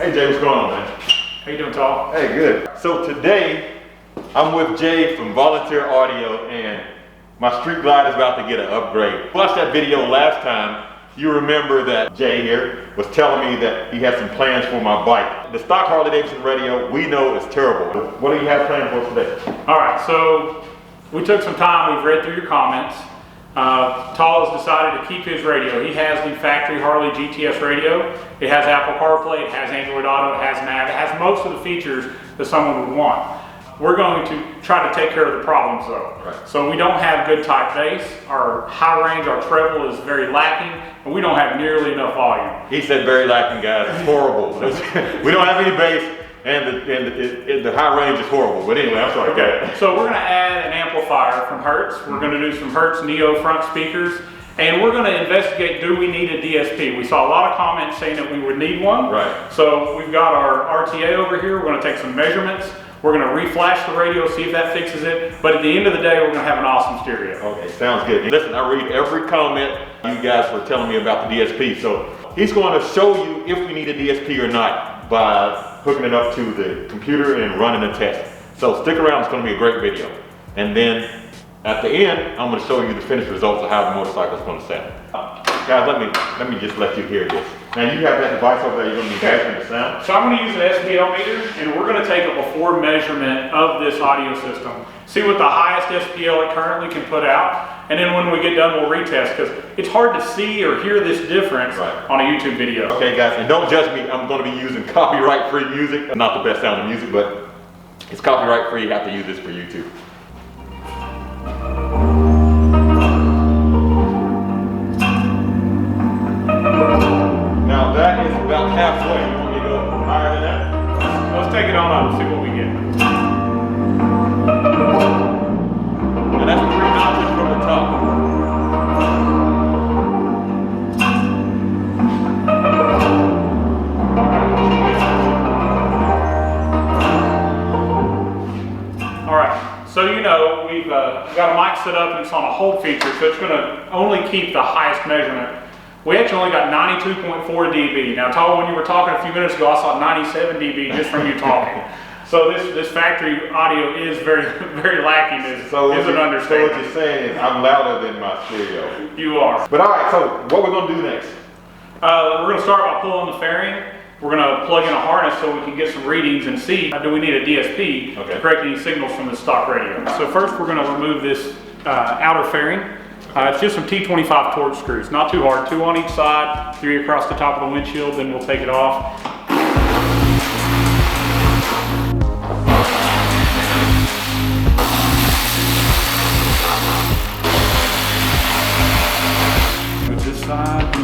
Hey Jay, what's going on, man? How you doing, Tom? Hey, good. So today, I'm with Jay from Volunteer Audio, and my Street Glide is about to get an upgrade. Watched that video last time. You remember that Jay here was telling me that he had some plans for my bike. The stock Harley-Davidson radio, we know is terrible. What do you have planned for today? All right, so we took some time. We've read through your comments. Tal has decided to keep his radio. He has the factory Harley GTS radio. It has Apple CarPlay, it has Android Auto, it has nav, it has most of the features that someone would want. We're going to try to take care of the problems though. Right. So we don't have good tight bass, our high range, our treble is very lacking, and we don't have nearly enough volume. he said very lacking, guys. It's horrible. We don't have any bass, and the high range is horrible. But anyway, I'm sorry. Okay. So we're going to add an amplifier from Hertz. We're going to do some Hertz Neo front speakers. And we're going to investigate, do we need a DSP? We saw a lot of comments saying that we would need one. Right. So we've got our RTA over here. We're going to take some measurements. We're going to reflash the radio, see if that fixes it. But at the end of the day, we're going to have an awesome stereo. Okay, sounds good. Listen, I read every comment you guys were telling me about the DSP. So he's going to show you if we need a DSP or not by hooking it up to the computer and running a test. So stick around, it's going to be a great video. And then at the end, I'm going to show you the finished results of how the motorcycle is going to sound. Guys, let me just let you hear this. Now you have that device over there, you're going to be measuring the sound. So I'm going to use an SPL meter, and we're going to take a before measurement of this audio system. See what the highest SPL it currently can put out, and then when we get done, we'll retest, because it's hard to see or hear this difference on a YouTube video. Okay guys, and don't judge me, I'm going to be using copyright-free music. Not the best sounding music, but it's copyright-free, you have to use this for YouTube. Now that is about halfway. You want me to go higher than that? Let's take it on up and see what we get. And that's 3 notches from the top. All right, so you know we've got a mic set up and it's on a hold feature, so it's going to only keep the highest measurement. We actually only got 92.4 dB. Now, Tal, when you were talking a few minutes ago, I saw 97 dB just from you talking. So this factory audio is very, very lacking. Is an understatement. So what you're saying is I'm louder than my stereo. You are. But all right, so what we're going to do next? We're going to start by pulling the fairing. We're going to plug in a harness so we can get some readings and see, do we need a DSP to correct any signals from the stock radio. So first we're going to remove this outer fairing. It's just some T25 torque screws, not too hard, 2 on each side, 3 across the top of the windshield, then we'll take it off. Move this side,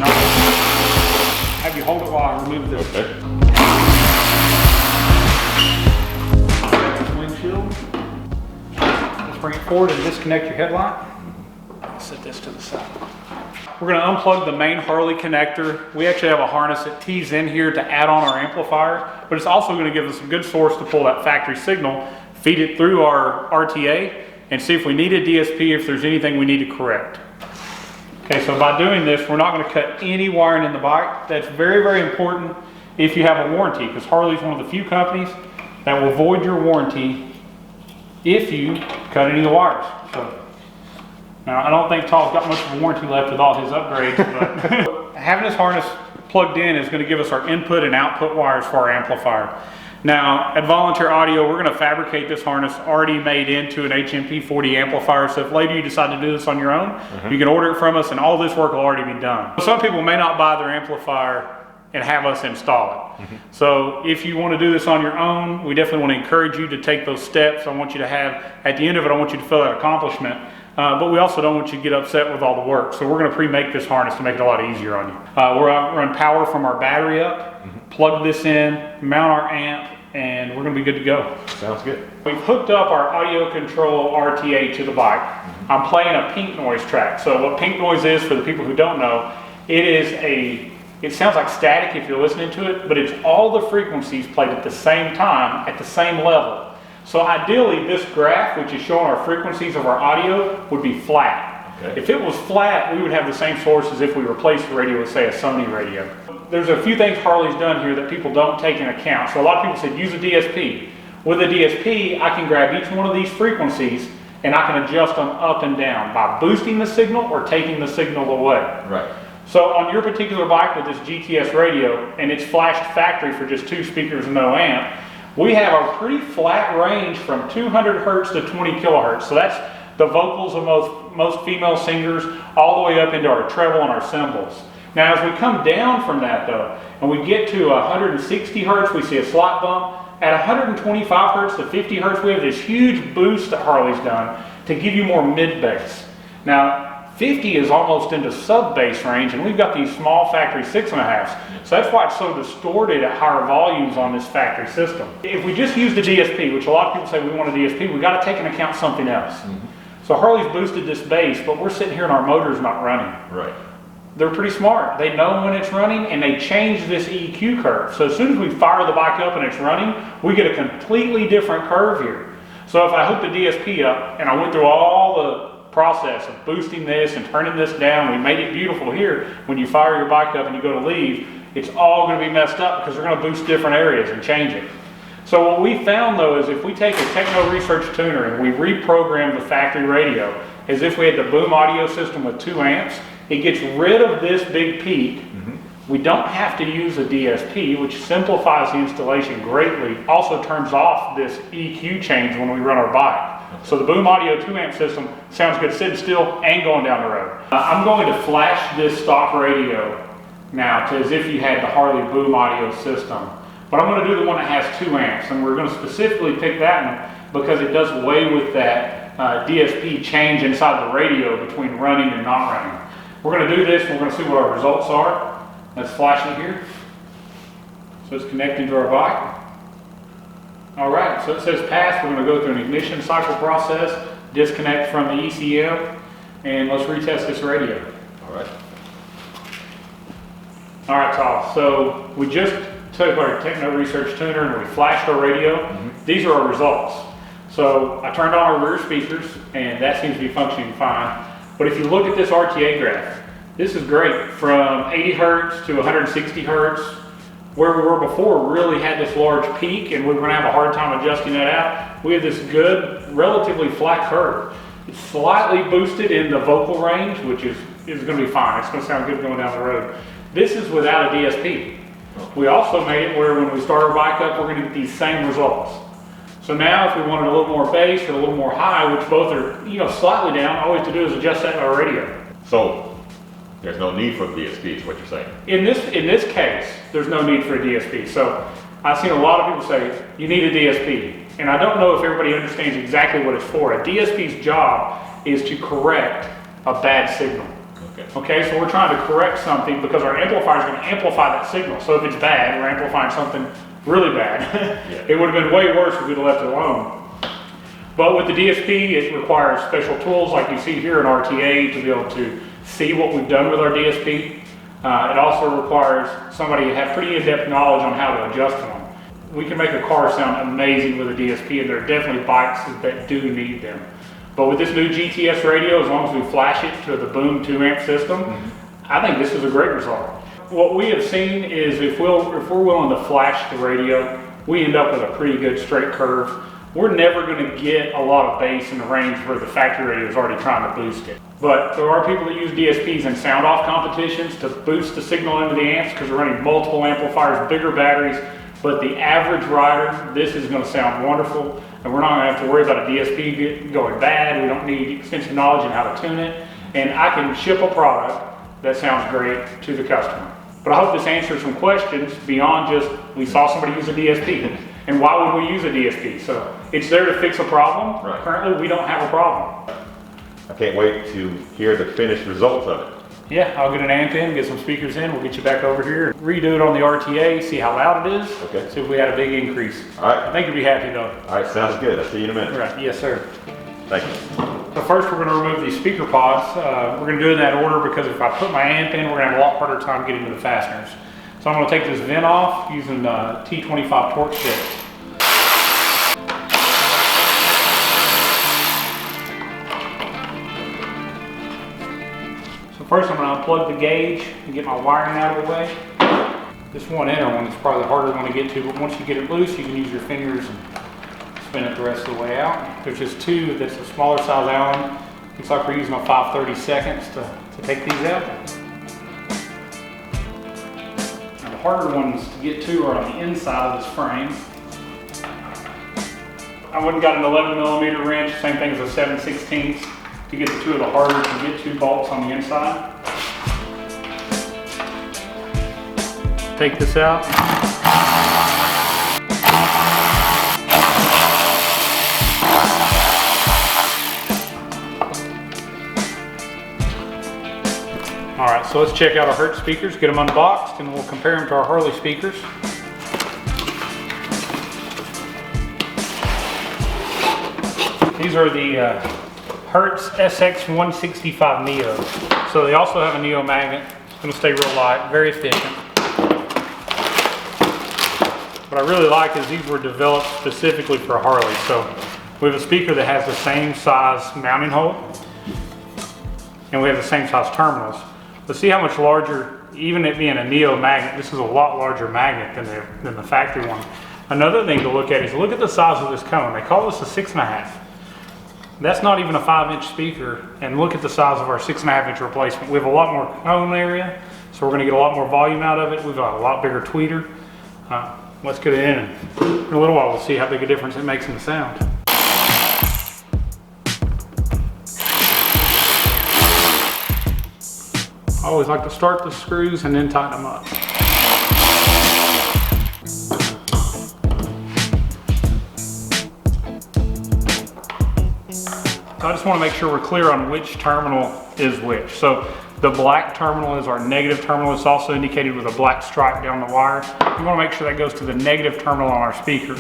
have you hold it while I remove this. Okay. Windshield. Let's bring it forward and disconnect your headlight. Set this to the side. We're going to unplug the main Harley connector. We actually have a harness that tees in here to add on our amplifier, but it's also going to give us a good source to pull that factory signal, feed it through our RTA, and see if we need a DSP, if there's anything we need to correct. Okay, so by doing this, we're not going to cut any wiring in the bike. That's very, very important if you have a warranty, because Harley's one of the few companies that will void your warranty if you cut any of the wires. So, now, I don't think Tal's got much of a warranty left with all his upgrades, but having this harness plugged in is going to give us our input and output wires for our amplifier. Now, at Volunteer Audio, we're going to fabricate this harness already made into an HMP40 amplifier, so if later you decide to do this on your own, you can order it from us and all this work will already be done. Some people may not buy their amplifier and have us install it. So if you want to do this on your own, we definitely want to encourage you to take those steps. I want you to have, at the end of it, I want you to feel that accomplishment. But we also don't want you to get upset with all the work. So we're going to pre-make this harness to make it a lot easier on you. We're going to run power from our battery up, plug this in, mount our amp, and we're going to be good to go. Sounds good. We've hooked up our audio control RTA to the bike. I'm playing a pink noise track. So what pink noise is, for the people who don't know, it sounds like static if you're listening to it, but it's all the frequencies played at the same time, at the same level. So ideally, this graph, which is showing our frequencies of our audio, would be flat. Okay. If it was flat, we would have the same source as if we replaced the radio with, say, a Sony radio. there's a few things Harley's done here that people don't take into account. So a lot of people said use a DSP. With a DSP, I can grab each one of these frequencies and I can adjust them up and down by boosting the signal or taking the signal away. Right. So on your particular bike with this GTS radio, and it's flashed factory for just 2 speakers and no amp, we have a pretty flat range from 200 hertz to 20 kilohertz. So that's the vocals of most female singers, all the way up into our treble and our cymbals. Now as we come down from that though, and we get to 160 hertz, we see a slight bump. At 125 hertz to 50 hertz, we have this huge boost that Harley's done to give you more mid-bass. Now 50 is almost into sub-bass range, and we've got these small factory 6.5s. So that's why it's so distorted at higher volumes on this factory system. If we just use the DSP, which a lot of people say we want a DSP, we got to take into account something else. So Harley's boosted this bass, but we're sitting here and our motor's not running. Right. They're pretty smart. They know when it's running, and they change this EQ curve. So as soon as we fire the bike up and it's running, we get a completely different curve here. So if I hook the DSP up and I went through all the process of boosting this and turning this down, we made it beautiful here. When you fire your bike up and you go to leave, it's all going to be messed up because they're going to boost different areas and change it. So what we found though is if we take a techno research tuner and we reprogram the factory radio as if we had the Boom audio system with 2 amps, it gets rid of this big peak. We don't have to use a DSP, which simplifies the installation greatly. Also turns off this EQ change when we run our bike. So the Boom audio 2 amp system sounds good sitting still and going down the road. I'm going to flash this stock radio now to as if you had the Harley Boom audio system. But I'm going to do the one that has 2 amps, and we're going to specifically pick that one because it does away with that DSP change inside the radio between running and not running. We're going to do this, and we're going to see what our results are. Let's flash it here. So it's connecting to our bike. All right, so it says pass. We're going to go through an ignition cycle process, disconnect from the ECM, and let's retest this radio. All right. All right, Tal. So we just took our techno research tuner and we flashed our radio. These are our results. So I turned on our rear speakers, and that seems to be functioning fine. But if you look at this RTA graph, this is great. From 80 hertz to 160 hertz, where we were before really had this large peak, and we were going to have a hard time adjusting that out. We have this good, relatively flat curve. It's slightly boosted in the vocal range, which is going to be fine. It's going to sound good going down the road. This is without a DSP. We also made it where when we start our bike up, we're going to get these same results. So now if we wanted a little more bass or a little more high, which both are slightly down, all we have to do is adjust that in our radio. So there's no need for a DSP is what you're saying. In this case, there's no need for a DSP. So I've seen a lot of people say, you need a DSP. And I don't know if everybody understands exactly what it's for. A DSP's job is to correct a bad signal. Okay, so we're trying to correct something because our amplifier is going to amplify that signal. So if it's bad, we're amplifying something really bad. It would have been way worse if we'd have left it alone. But with the DSP, it requires special tools like you see here in RTA to be able to see what we've done with our DSP. It also requires somebody to have pretty in-depth knowledge on how to adjust them. We can make a car sound amazing with a DSP, and there are definitely bikes that do need them. But with this new GTS radio, as long as we flash it to the Boom 2 amp system, I think this is a great result. What we have seen is if we're willing to flash the radio, we end up with a pretty good straight curve. We're never going to get a lot of bass in the range where the factory radio is already trying to boost it. But there are people that use DSPs in sound-off competitions to boost the signal into the amps because they're running multiple amplifiers, bigger batteries. But the average rider, this is going to sound wonderful, and we're not going to have to worry about a DSP going bad. We don't need extensive knowledge on how to tune it. And I can ship a product that sounds great to the customer. But I hope this answers some questions beyond just, we saw somebody use a DSP. And why would we use a DSP? So it's there to fix a problem. Right. Currently, we don't have a problem. I can't wait to hear the finished results of it. Yeah, I'll get an amp in, get some speakers in, we'll get you back over here, redo it on the RTA, see how loud it is, Okay. see if we had a big increase. All right. I think you'll be happy though. All right, sounds good. I'll see you in a minute. Right, yes sir. Thank you. So first we're going to remove these speaker pods. We're going to do it in that order because if I put my amp in, we're going to have a lot harder time getting to the fasteners. So I'm going to take this vent off using T25 torque stick. First, I'm going to unplug the gauge and get my wiring out of the way. This one inner one is probably the harder one to get to, but once you get it loose, you can use your fingers and spin it the rest of the way out. There's just two that's a smaller size Allen. Looks like we're using a 5/32 to take these out. Now the harder ones to get to are on the inside of this frame. I went and got an 11mm wrench, same thing as a 7/16 to get the two of the harder to get to bolts on the inside. Take this out. All right, so let's check out our Hertz speakers, get them unboxed, and we'll compare them to our Harley speakers. These are the Hertz SX165 Neo. So they also have a Neo magnet. It's going to stay real light, very efficient. What I really like is these were developed specifically for Harley. So we have a speaker that has the same size mounting hole, and we have the same size terminals. But see how much larger, even it being a Neo magnet, this is a lot larger magnet than the factory one. Another thing to look at is look at the size of this cone. They call this a 6.5. That's not even a 5-inch speaker, and look at the size of our 6.5-inch replacement. We have a lot more cone area, so we're going to get a lot more volume out of it. We've got a lot bigger tweeter. Let's get it in, and in a little while we'll see how big a difference it makes in the sound. I always like to start the screws and then tighten them up. So I just want to make sure we're clear on which terminal is which. So the black terminal is our negative terminal. It's also indicated with a black stripe down the wire. We want to make sure that goes to the negative terminal on our speaker.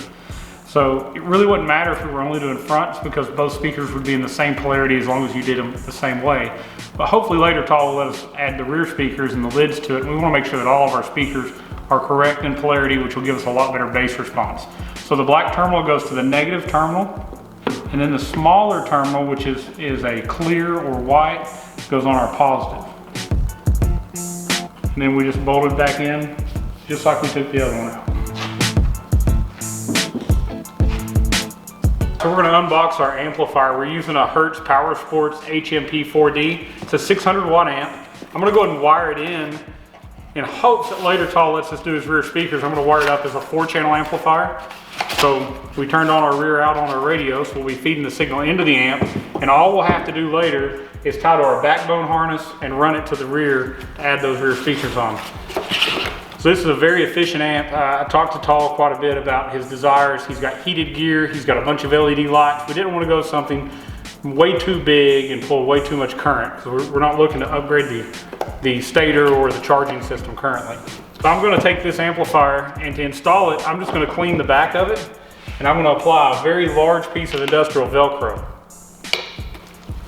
So it really wouldn't matter if we were only doing fronts because both speakers would be in the same polarity as long as you did them the same way. But hopefully later Tal will let us add the rear speakers and the lids to it. And we want to make sure that all of our speakers are correct in polarity, which will give us a lot better bass response. So the black terminal goes to the negative terminal. And then the smaller terminal, which is a clear or white, goes on our positive. And then we just bolt it back in, just like we took the other one out. So we're going to unbox our amplifier. We're using a Hertz Power Sports HMP 4D. It's a 600 watt amp. I'm going to go ahead and wire it in hopes that later Tal lets us do his rear speakers. I'm going to wire it up as a 4-channel amplifier. So we turned on our rear out on our radio, so we'll be feeding the signal into the amp, and all we'll have to do later is tie to our backbone harness and run it to the rear to add those rear speakers on. So this is a very efficient amp. I talked to Tal quite a bit about his desires. He's got heated gear, he's got a bunch of LED lights. We didn't want to go something way too big and pull way too much current, because we're not looking to upgrade the stator or the charging system currently. So I'm going to take this amplifier, and to install it, I'm just going to clean the back of it, and I'm going to apply a very large piece of industrial Velcro.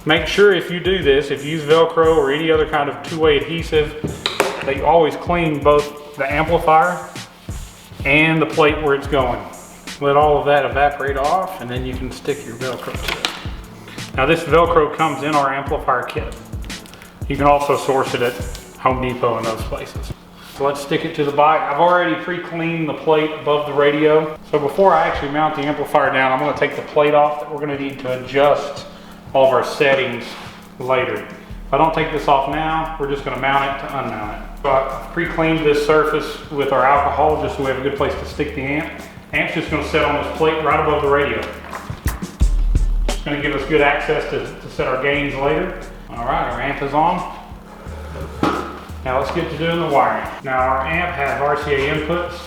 Make sure if you do this, if you use Velcro or any other kind of two-way adhesive, that you always clean both the amplifier and the plate where it's going. Let all of that evaporate off, and then you can stick your Velcro to it. Now this Velcro comes in our amplifier kit. You can also source it at Home Depot and those places. So let's stick it to the bike. I've already pre-cleaned the plate above the radio. So before I actually mount the amplifier down, I'm going to take the plate off that we're going to need to adjust all of our settings later. If I don't take this off now, we're just going to mount it to unmount it. So I pre-cleaned this surface with our alcohol just so we have a good place to stick the amp. The amp's just going to sit on this plate right above the radio. It's going to give us good access to set our gains later. All right, our amp is on. Now let's get to doing the wiring. Now our amp has RCA inputs.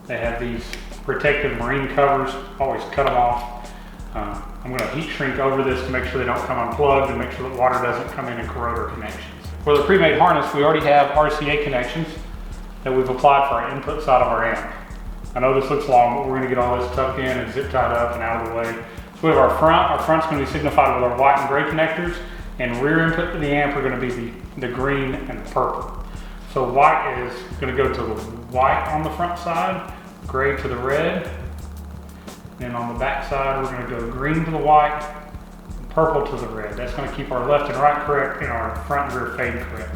They have these protective marine covers. Always cut them off. I'm going to heat shrink over this to make sure they don't come unplugged and make sure that water doesn't come in and corrode our connections. For the pre-made harness, we already have RCA connections that we've applied for our input side of our amp. I know this looks long, but we're going to get all this tucked in and zip tied up and out of the way. So we have our front. Our front's going to be signified with our white and gray connectors, and rear input to the amp are going to be the green and the purple. So white is going to go to the white on the front side, gray to the red, and on the back side we're going to go green to the white, purple to the red. That's going to keep our left and right correct and our front and rear fade correct.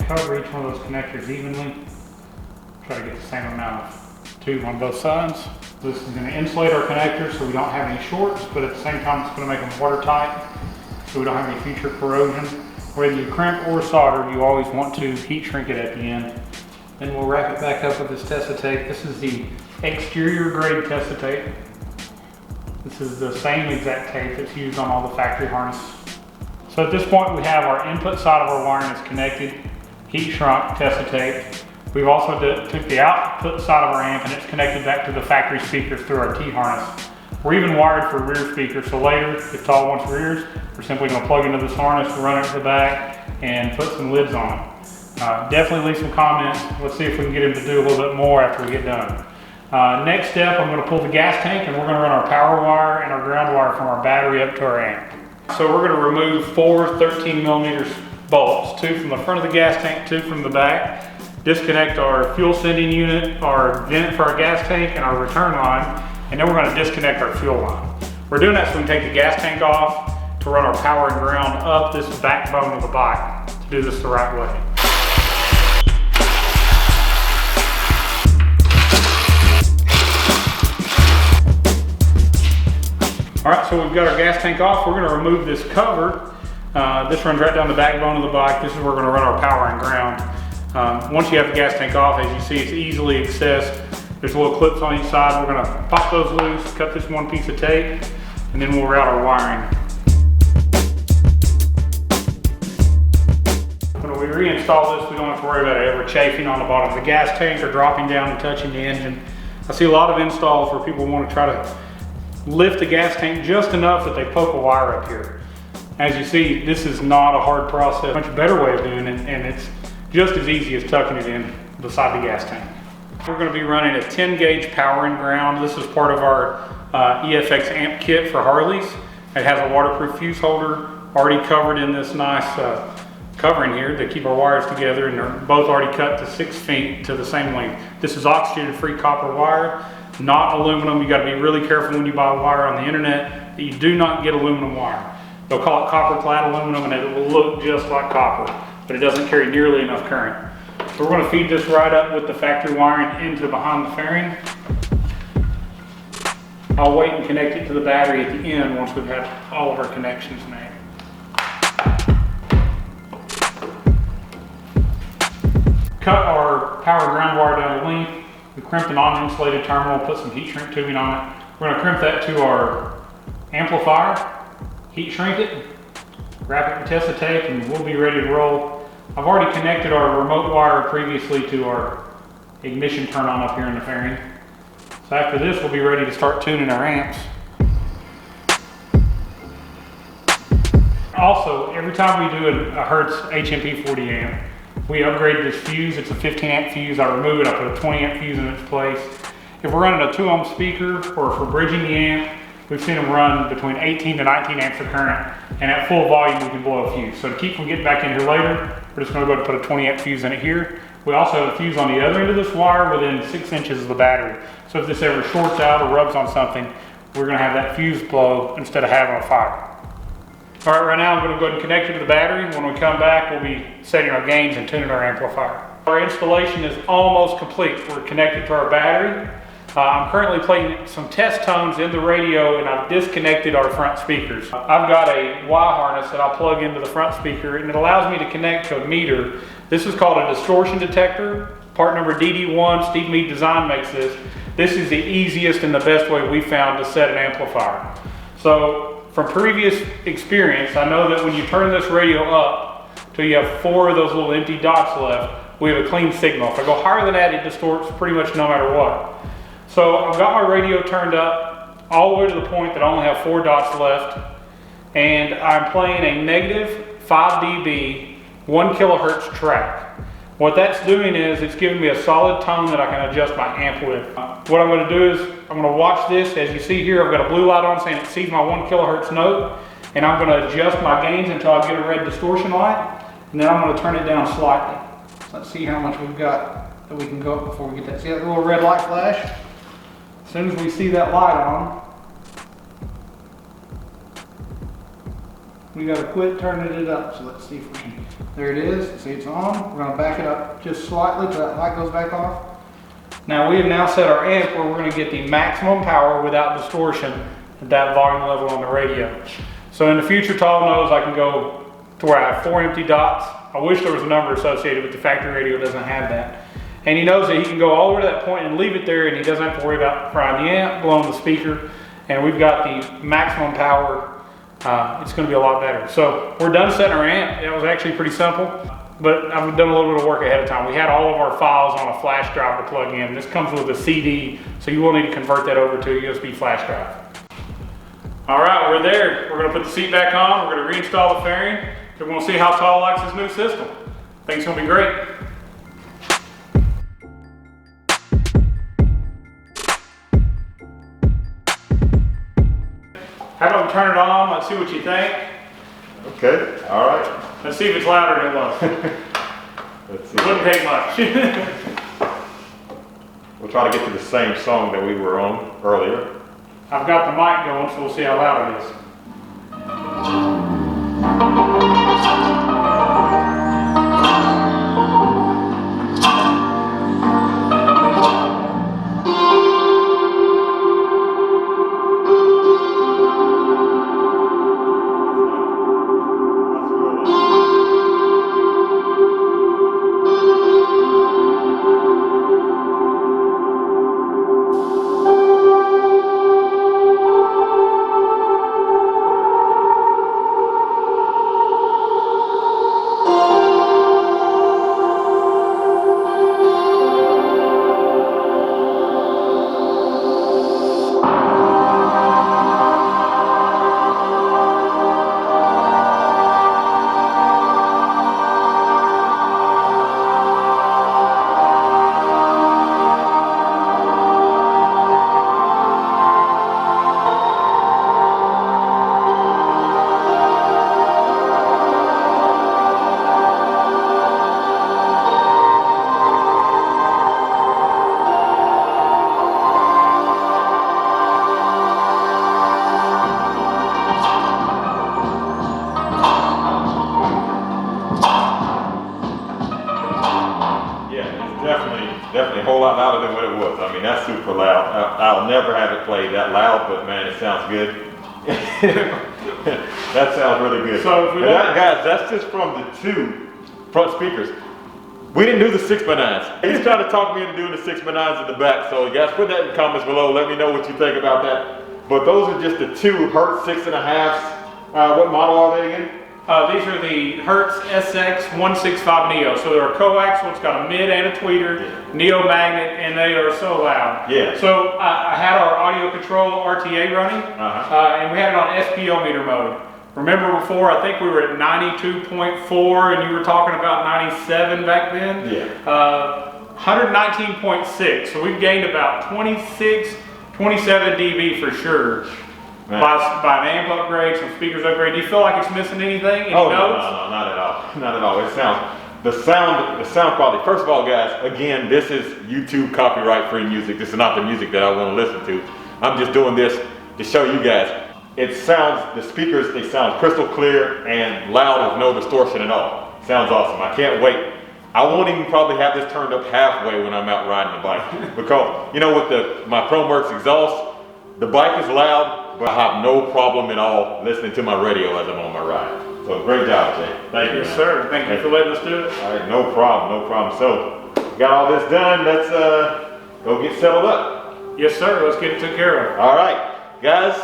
cover each one of those connectors evenly. Try to get the same amount of tube on both sides. This is going to insulate our connectors so we don't have any shorts, but at the same time it's going to make them watertight so we don't have any future corrosion. Whether you crimp or solder, you always want to heat shrink it at the end. Then we'll wrap it back up with this Tessa tape. This is the exterior grade Tessa tape. This is the same exact tape that's used on all the factory harnesses. So at this point we have our input side of our wiring is connected, heat shrunk Tessa tape. We've also took the output side of our amp and it's connected back to the factory speakers through our T-harness. We're even wired for rear speakers, so later, if Todd wants rears, we're simply going to plug into this harness, run it to the back, and put some lids on it. Definitely leave some comments. Let's see if we can get him to do a little bit more after we get done. Next step, I'm going to pull the gas tank and we're going to run our power wire and our ground wire from our battery up to our amp. So we're going to remove 4 13mm bolts, 2 from the front of the gas tank, 2 from the back. Disconnect our fuel sending unit, our vent for our gas tank, and our return line, and then we're going to disconnect our fuel line. We're doing that so we can take the gas tank off to run our power and ground up this backbone of the bike to do this the right way. All right, so we've got our gas tank off. We're going to remove this cover. This runs right down the backbone of the bike. This is where we're going to run our power and ground. Once you have the gas tank off, as you see, it's easily accessed. There's little clips on each side. We're going to pop those loose, cut this one piece of tape, and then we'll route our wiring. When we reinstall this, we don't have to worry about it ever chafing on the bottom of the gas tank or dropping down and touching the engine. I see a lot of installs where people want to try to lift the gas tank just enough that they poke a wire up here. As you see, this is not a hard process. Much better way of doing it, and it's just as easy as tucking it in beside the gas tank. We're going to be running a 10 gauge power and ground. This is part of our EFX amp kit for Harleys. It has a waterproof fuse holder already covered in this nice covering here to keep our wires together, and they're both already cut to 6 feet to the same length. This is oxygen free copper wire, not aluminum. You got to be really careful when you buy wire on the internet that you do not get aluminum wire. They'll call it copper clad aluminum and it will look just like copper, but it doesn't carry nearly enough current. So we're going to feed this right up with the factory wiring into behind the fairing. I'll wait and connect it to the battery at the end once we've had all of our connections made. Cut our power ground wire down to length. We crimped a non-insulated terminal, put some heat shrink tubing on it. We're going to crimp that to our amplifier, heat shrink it, wrap it with Tessa tape, and we'll be ready to roll. I've already connected our remote wire previously to our ignition turn on up here in the fairing. So after this, we'll be ready to start tuning our amps. Also, every time we do a Hertz HMP 40 amp, we upgrade this fuse. It's a 15 amp fuse. I remove it, I put a 20 amp fuse in its place. If we're running a 2 ohm speaker or if we're bridging the amp, we've seen them run between 18 to 19 amps of current, and at full volume we can blow a fuse. So to keep from getting back in here later, we're just going to go ahead and put a 20 amp fuse in it here. We also have a fuse on the other end of this wire within 6 inches of the battery. So if this ever shorts out or rubs on something, we're going to have that fuse blow instead of having a fire. All right, right now I'm going to go ahead and connect it to the battery. When we come back, we'll be setting our gains and tuning our amplifier. Our installation is almost complete. We're connected to our battery. I'm currently playing some test tones in the radio, and I've disconnected our front speakers. I've got a Y harness that I'll plug into the front speaker, and it allows me to connect to a meter. This is called a distortion detector. Part number DD1, Steve Mead Design makes this. This is the easiest and the best way we found to set an amplifier. So from previous experience, I know that when you turn this radio up till you have 4 of those little empty dots left, we have a clean signal. If I go higher than that, it distorts pretty much no matter what. So I've got my radio turned up all the way to the point that I only have 4 dots left, and I'm playing a negative 5 dB, 1 kilohertz track. What that's doing is it's giving me a solid tone that I can adjust my amp with. What I'm going to do is I'm going to watch this. As you see here, I've got a blue light on saying it sees my 1 kilohertz note, and I'm going to adjust my gains until I get a red distortion light, and then I'm going to turn it down slightly. Let's see how much we've got that we can go up before we get that. See that little red light flash? As soon as we see that light on, We got to quit turning it up. So let's see if we can. There it is. See, it's on. We're going to back it up just slightly so that light goes back off. Now we have now set our amp where we're going to get the maximum power without distortion at that volume level on the radio. So in the future, Tom knows I can go to where I have 4 empty dots. I wish there was a number associated with the factory radio. Doesn't have that. And he knows that he can go all the way to that point and leave it there, and he doesn't have to worry about frying the amp, blowing the speaker. And we've got the maximum power. It's going to be a lot better. So we're done setting our amp. It was actually pretty simple, but I've done a little bit of work ahead of time. We had all of our files on a flash drive to plug in. This comes with a CD, so you will need to convert that over to a USB flash drive. All right, we're there. We're going to put the seat back on. We're going to reinstall the fairing. We're going to see how Tall likes this new system. I think it's going to be great. How about we turn it on? Let's see what you think. Okay, all right. Let's see if it's louder than it was. Let's see. It wouldn't take much. We'll try to get to the same song that we were on earlier. I've got the mic going, so we'll see how loud it is. Definitely a whole lot louder than what it was. I mean, that's super loud. I'll never have it played that loud, but man, it sounds good. That sounds really good. So if we guys, that's just from the 2 front speakers. We didn't do the 6x9s. He's trying to talk me into doing the 6x9s in the back. So guys, put that in the comments below. Let me know what you think about that. But those are just the 2 Hertz 6.5s. What model are they again? These are the Hertz SX165 Neo. So they're a coax, so it's got a mid and a tweeter, Neo magnet, and they are so loud. Yeah. So I had our audio control RTA running, and we had it on SPO meter mode. Remember before, I think we were at 92.4 and you were talking about 97 back then? Yeah. 119.6, so we've gained about 26, 27 dB for sure. By an amp upgrade, some speakers upgrade. Do you feel like it's missing anything? Any notes? No, not at all. Not at all. It sounds, the sound quality. First of all, guys, again, this is YouTube copyright-free music. This is not the music that I want to listen to. I'm just doing this to show you guys. It sounds, the speakers, they sound crystal clear and loud with no distortion at all. Sounds awesome. I can't wait. I won't even probably have this turned up halfway when I'm out riding the bike. Because, you know, with my ProMerx exhaust, the bike is loud, but I have no problem at all listening to my radio as I'm on my ride. So great job, Jay. Thank you. Yes, sir. Thank you for letting us do it. All right, no problem. So, got all this done. Let's go get settled up. Yes, sir. Let's get it taken care of. All right, guys,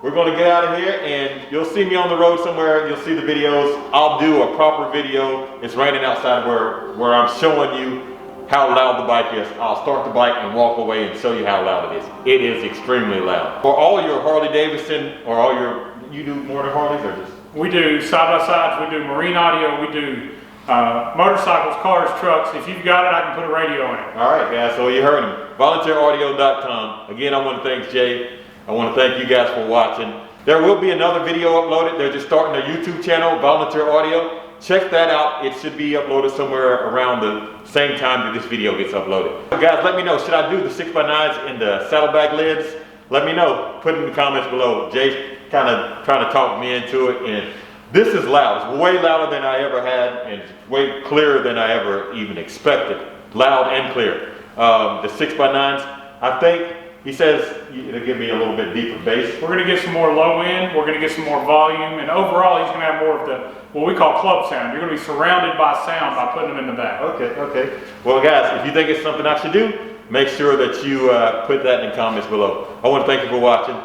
we're going to get out of here, and you'll see me on the road somewhere. You'll see the videos. I'll do a proper video. It's raining outside where I'm showing you how loud the bike is. I'll start the bike and walk away and show you how loud it is. It is extremely loud. For all your Harley-Davidson or all your, you do more than Harleys or just? We do side-by-sides, we do marine audio, we do motorcycles, cars, trucks. If you've got it, I can put a radio in it. All right, guys, so you heard him. VolunteerAudio.com. Again, I want to thank Jay. I want to thank you guys for watching. There will be another video uploaded. They're just starting their YouTube channel, Volunteer Audio. Check that out. It should be uploaded somewhere around the same time that this video gets uploaded. Guys, let me know. Should I do the 6x9s and the saddlebag lids? Let me know. Put it in the comments below. Jay's kind of trying to talk me into it. This is loud. It's way louder than I ever had, and it's way clearer than I ever even expected. Loud and clear. The 6x9s, I think, he says it'll give me a little bit deeper bass. We're gonna get some more low end, we're gonna get some more volume, and overall he's gonna have more of the, what we call club sound. You're gonna be surrounded by sound by putting them in the back. Okay. Well guys, if you think it's something I should do, make sure that you put that in the comments below. I want to thank you for watching.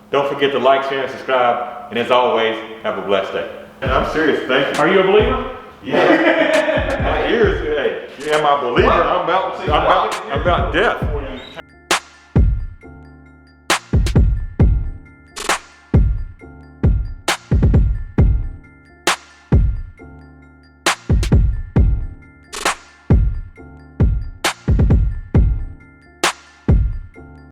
Don't forget to like, share, and subscribe. And as always, have a blessed day. And I'm serious, thank you. Are you a believer? Yeah. My ears, hey, am I a believer? I'm about death.